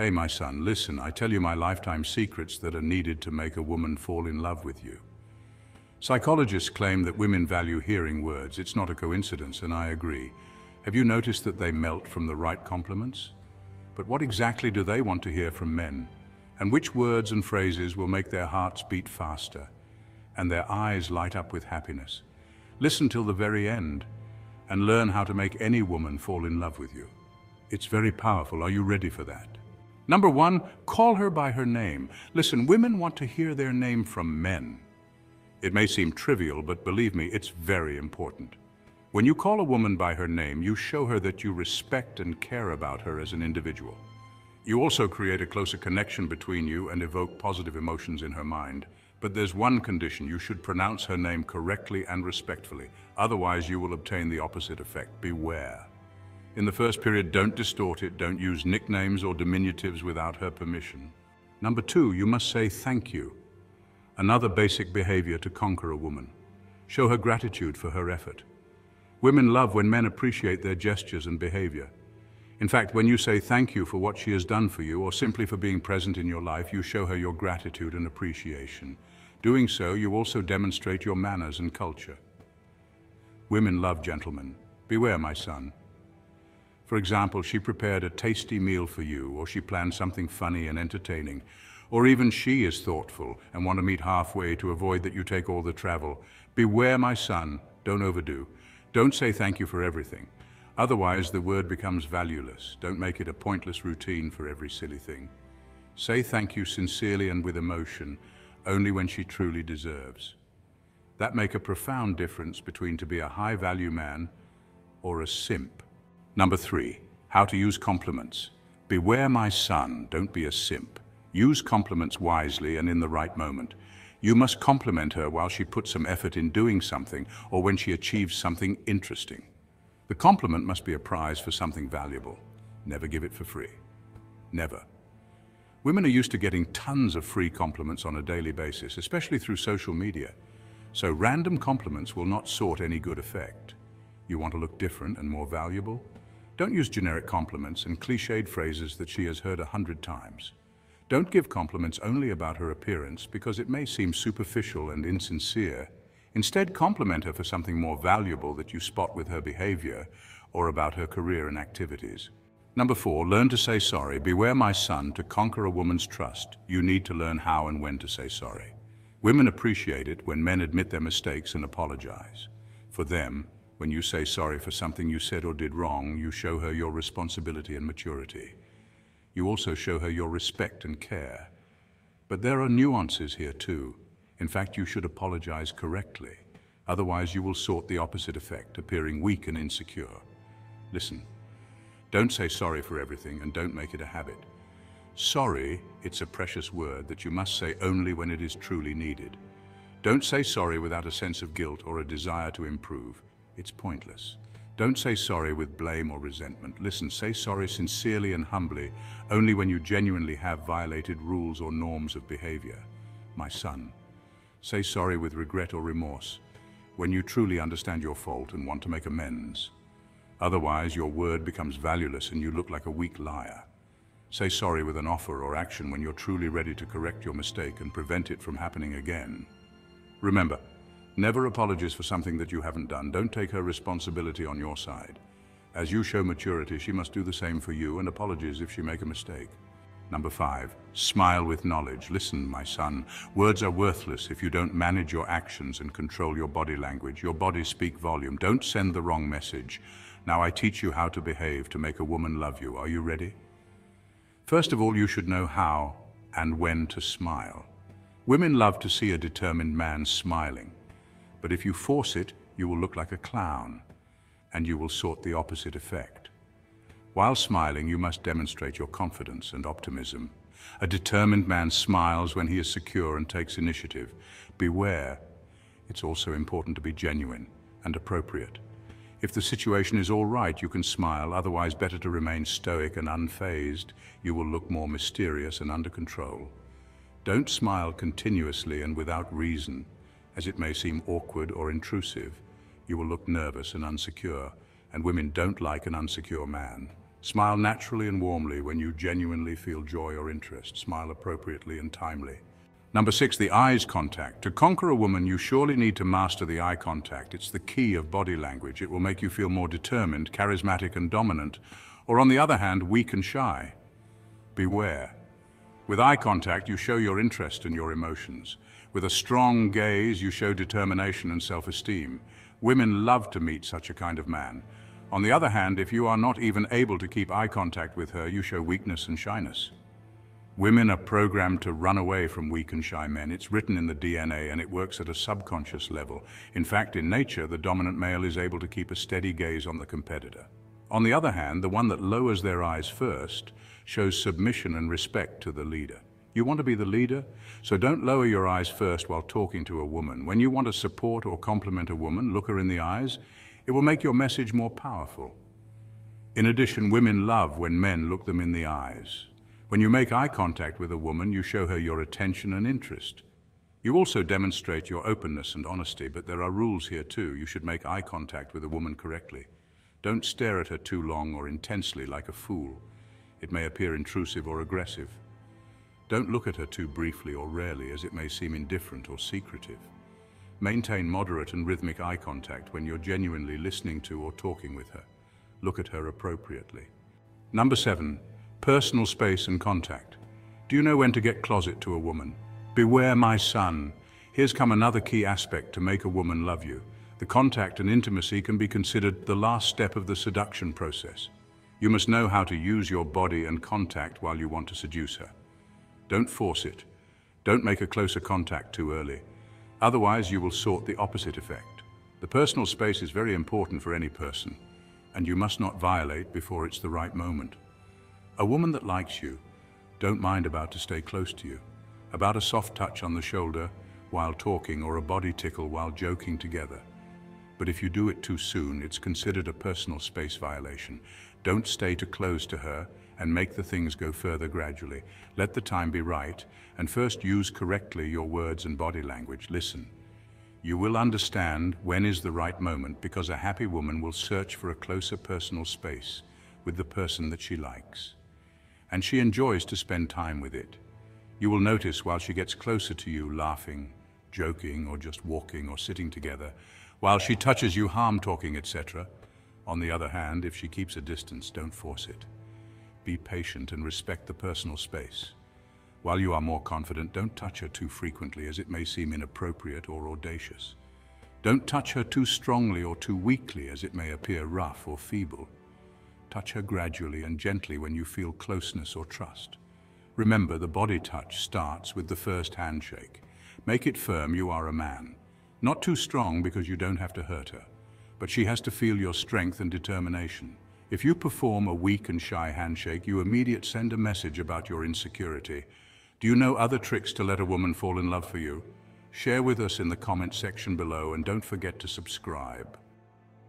Hey, my son, listen, I tell you my lifetime secrets that are needed to make a woman fall in love with you. Psychologists claim that women value hearing words. It's not a coincidence, and I agree. Have you noticed that they melt from the right compliments? But what exactly do they want to hear from men? And which words and phrases will make their hearts beat faster and their eyes light up with happiness? Listen till the very end and learn how to make any woman fall in love with you. It's very powerful. Are you ready for that? Number one, call her by her name. Listen, women want to hear their name from men. It may seem trivial, but believe me, it's very important. When you call a woman by her name, you show her that you respect and care about her as an individual. You also create a closer connection between you and evoke positive emotions in her mind. But there's one condition: you should pronounce her name correctly and respectfully. Otherwise, you will obtain the opposite effect. Beware. In the first period, don't distort it. Don't use nicknames or diminutives without her permission. Number two, you must say thank you. Another basic behavior to conquer a woman. Show her gratitude for her effort. Women love when men appreciate their gestures and behavior. In fact, when you say thank you for what she has done for you or simply for being present in your life, you show her your gratitude and appreciation. Doing so, you also demonstrate your manners and culture. Women love gentlemen. Beware, my son. For example, she prepared a tasty meal for you, or she planned something funny and entertaining, or even she is thoughtful and want to meet halfway to avoid that you take all the travel. Beware, my son. Don't overdo. Don't say thank you for everything. Otherwise, the word becomes valueless. Don't make it a pointless routine for every silly thing. Say thank you sincerely and with emotion, only when she truly deserves. That makes a profound difference between to be a high-value man or a simp. Number three, how to use compliments. Beware, my son, don't be a simp. Use compliments wisely and in the right moment. You must compliment her while she puts some effort in doing something or when she achieves something interesting. The compliment must be a prize for something valuable. Never give it for free. Never. Women are used to getting tons of free compliments on a daily basis, especially through social media. So random compliments will not sort any good effect. You want to look different and more valuable? Don't use generic compliments and cliched phrases that she has heard 100 times. Don't give compliments only about her appearance because it may seem superficial and insincere. Instead, compliment her for something more valuable that you spot with her behavior or about her career and activities. Number four, learn to say sorry. Beware, my son, to conquer a woman's trust. You need to learn how and when to say sorry. Women appreciate it when men admit their mistakes and apologize. For them, when you say sorry for something you said or did wrong, you show her your responsibility and maturity. You also show her your respect and care. But there are nuances here too. In fact, you should apologize correctly. Otherwise, you will sort the opposite effect, appearing weak and insecure. Listen, don't say sorry for everything and don't make it a habit. Sorry, it's a precious word that you must say only when it is truly needed. Don't say sorry without a sense of guilt or a desire to improve. It's pointless. Don't say sorry with blame or resentment. Listen, say sorry sincerely and humbly, only when you genuinely have violated rules or norms of behavior. My son, say sorry with regret or remorse, when you truly understand your fault and want to make amends. Otherwise, your word becomes valueless and you look like a weak liar. Say sorry with an offer or action when you're truly ready to correct your mistake and prevent it from happening again. Remember, never apologize for something that you haven't done. Don't take her responsibility on your side. As you show maturity, she must do the same for you and apologize if she make a mistake. Number five, smile with knowledge. Listen, my son, words are worthless if you don't manage your actions and control your body language. Your bodies speak volume. Don't send the wrong message. Now I teach you how to behave to make a woman love you. Are you ready? First of all, you should know how and when to smile. Women love to see a determined man smiling. But if you force it, you will look like a clown, and you will sort the opposite effect. While smiling, you must demonstrate your confidence and optimism. A determined man smiles when he is secure and takes initiative. Beware, it's also important to be genuine and appropriate. If the situation is all right, you can smile, otherwise better to remain stoic and unfazed. You will look more mysterious and under control. Don't smile continuously and without reason, as it may seem awkward or intrusive. You will look nervous and unsecure, and women don't like an unsecure man. Smile naturally and warmly when you genuinely feel joy or interest. Smile appropriately and timely. Number 6, the eyes contact. To conquer a woman, you surely need to master the eye contact. It's the key of body language. It will make you feel more determined, charismatic and dominant, or on the other hand, weak and shy. Beware. With eye contact, you show your interest and your emotions. With a strong gaze, you show determination and self-esteem. Women love to meet such a kind of man. On the other hand, if you are not even able to keep eye contact with her, you show weakness and shyness. Women are programmed to run away from weak and shy men. It's written in the DNA and it works at a subconscious level. In fact, in nature, the dominant male is able to keep a steady gaze on the competitor. On the other hand, the one that lowers their eyes first shows submission and respect to the leader. You want to be the leader? So don't lower your eyes first while talking to a woman. When you want to support or compliment a woman, look her in the eyes. It will make your message more powerful. In addition, women love when men look them in the eyes. When you make eye contact with a woman, you show her your attention and interest. You also demonstrate your openness and honesty, but there are rules here too. You should make eye contact with a woman correctly. Don't stare at her too long or intensely like a fool. It may appear intrusive or aggressive. Don't look at her too briefly or rarely, as it may seem indifferent or secretive. Maintain moderate and rhythmic eye contact when you're genuinely listening to or talking with her. Look at her appropriately. Number 7, personal space and contact. Do you know when to get closet to a woman? Beware, my son. Here's come another key aspect to make a woman love you. The contact and intimacy can be considered the last step of the seduction process. You must know how to use your body and contact while you want to seduce her. Don't force it. Don't make a closer contact too early. Otherwise, you will sort the opposite effect. The personal space is very important for any person, and you must not violate before it's the right moment. A woman that likes you, don't mind about to stay close to you, about a soft touch on the shoulder while talking or a body tickle while joking together. But if you do it too soon, it's considered a personal space violation. Don't stay too close to her and make the things go further gradually. Let the time be right, and first use correctly your words and body language. Listen. You will understand when is the right moment, because a happy woman will search for a closer personal space with the person that she likes. And she enjoys to spend time with it. You will notice while she gets closer to you, laughing, joking, or just walking or sitting together, while she touches you, talking, etc. On the other hand, if she keeps a distance, don't force it. Be patient and respect the personal space. While you are more confident, don't touch her too frequently, as it may seem inappropriate or audacious. Don't touch her too strongly or too weakly, as it may appear rough or feeble. Touch her gradually and gently when you feel closeness or trust. Remember, the body touch starts with the first handshake. Make it firm, you are a man. Not too strong, because you don't have to hurt her, but she has to feel your strength and determination. If you perform a weak and shy handshake, you immediately send a message about your insecurity. Do you know other tricks to let a woman fall in love for you? Share with us in the comment section below, and don't forget to subscribe.